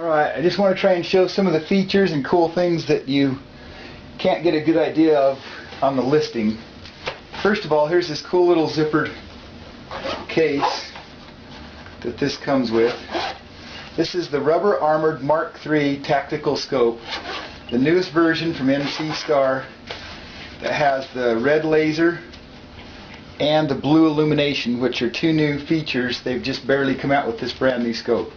Alright, I just want to try and show some of the features and cool things that you can't get a good idea of on the listing. First of all, here's this cool little zippered case that this comes with. This is the rubber armored Mark III tactical scope, the newest version from MC Star that has the red laser and the blue illumination, which are two new features. They've just barely come out with this brand new scope.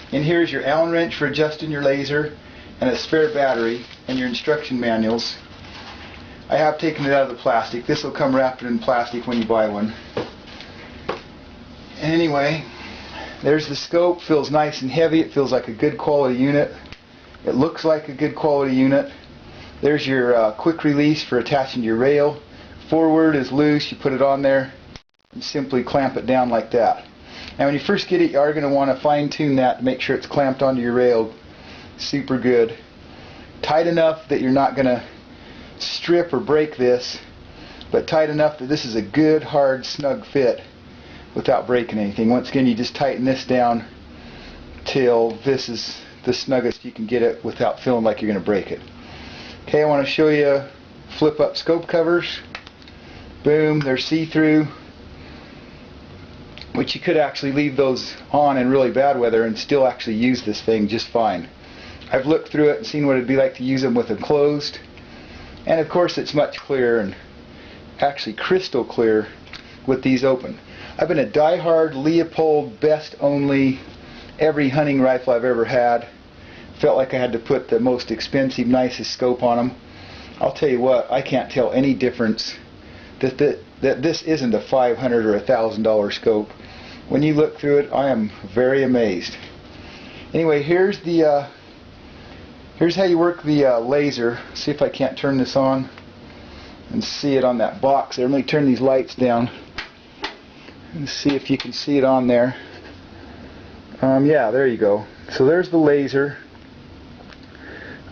And here's your Allen wrench for adjusting your laser and a spare battery and your instruction manuals. I have taken it out of the plastic. This will come wrapped in plastic when you buy one. Anyway, there's the scope. Feels nice and heavy. It feels like a good quality unit. It looks like a good quality unit. There's your quick release for attaching your rail. Forward is loose. You put it on there and simply clamp it down like that. Now when you first get it, you are going to want to fine tune that to make sure it's clamped onto your rail super good. Tight enough that you're not going to strip or break this, but tight enough that this is a good, hard, snug fit without breaking anything. Once again, you just tighten this down till this is the snuggest you can get it without feeling like you're going to break it. Okay, I want to show you flip up scope covers. Boom, they're see-through, which you could actually leave those on in really bad weather and still actually use this thing just fine. I've looked through it and seen what it'd be like to use them with them closed, and of course it's much clearer, and actually crystal clear with these open. I've been a die-hard Leupold best only every hunting rifle I've ever had. Felt like I had to put the most expensive, nicest scope on them. I'll tell you what, I can't tell any difference that this isn't a $500 or $1,000 scope. When you look through it, I am very amazed. Anyway, here's how you work the laser. See if I can't turn this on and see it on that box there. Let me turn these lights down and see if you can see it on there. Yeah, there you go. So there's the laser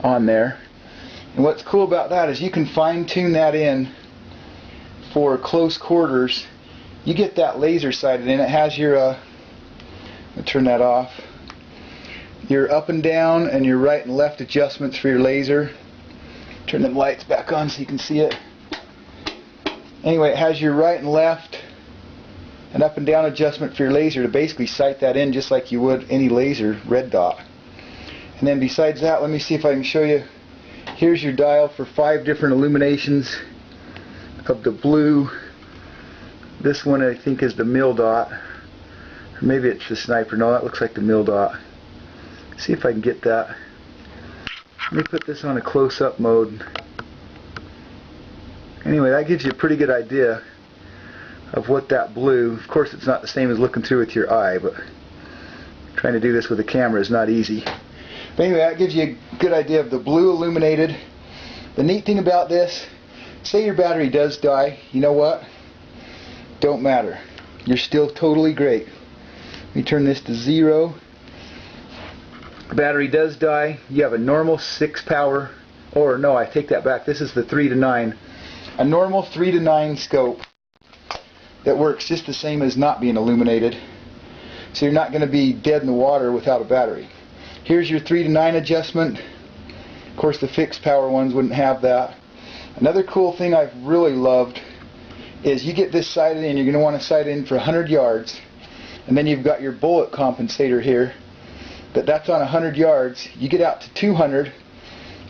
on there. And what's cool about that is you can fine tune that in for close quarters. You get that laser sighted in. It has your I'll turn that off. Your up and down and your right and left adjustments for your laser. Turn them lights back on so you can see it. Anyway, it has your right and left and up and down adjustment for your laser to basically sight that in just like you would any laser red dot. And then besides that, let me see if I can show you. Here's your dial for 5 different illuminations of the blue. This one I think is the mil dot, or maybe it's the sniper. No, that looks like the mil dot. See if I can get that. Let me put this on a close-up mode. Anyway, that gives you a pretty good idea of what that blue. Of course, it's not the same as looking through with your eye, but trying to do this with a camera is not easy. But anyway, that gives you a good idea of the blue illuminated. The neat thing about this, say your battery does die, you know what? Don't matter. You're still totally great. Let me turn this to 0. The battery does die. You have a normal 6 power, or no, I take that back. This is the 3 to 9. A normal 3 to 9 scope that works just the same as not being illuminated. So you're not going to be dead in the water without a battery. Here's your 3 to 9 adjustment. Of course, the fixed power ones wouldn't have that. Another cool thing I've really loved is you get this sighted in. You're going to want to sight in for 100 yards, and then you've got your bullet compensator here. But that's on 100 yards. You get out to 200.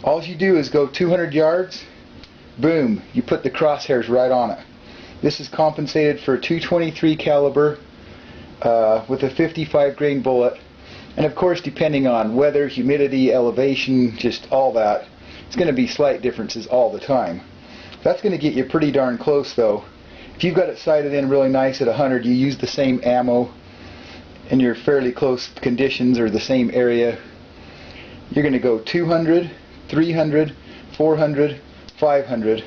All you do is go 200 yards. Boom! You put the crosshairs right on it. This is compensated for a .223 caliber with a 55 grain bullet. And of course, depending on weather, humidity, elevation, just all that, it's going to be slight differences all the time. That's going to get you pretty darn close though. If you've got it sighted in really nice at 100, you use the same ammo and you're fairly close conditions or the same area, you're going to go 200, 300, 400, 500,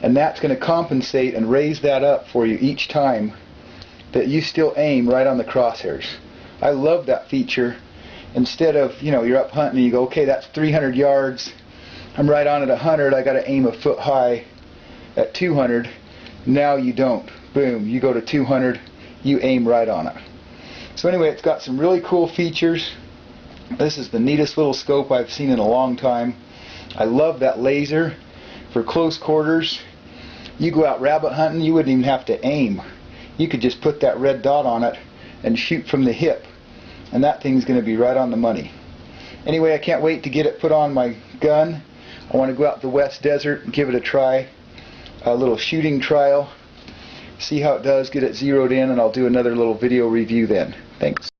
and that's going to compensate and raise that up for you each time that you still aim right on the crosshairs. I love that feature. Instead of, you know, you're up hunting and you go, okay, that's 300 yards, I'm right on at 100, I got to aim a foot high at 200. Now you don't. Boom, you go to 200, you aim right on it. So anyway, it's got some really cool features. This is the neatest little scope I've seen in a long time. I love that laser for close quarters. You go out rabbit hunting, you wouldn't even have to aim. You could just put that red dot on it and shoot from the hip, and that thing's going to be right on the money. Anyway, I can't wait to get it put on my gun. I want to go out to the West Desert and give it a try, a little shooting trial, see how it does, get it zeroed in, and I'll do another little video review then. Thanks.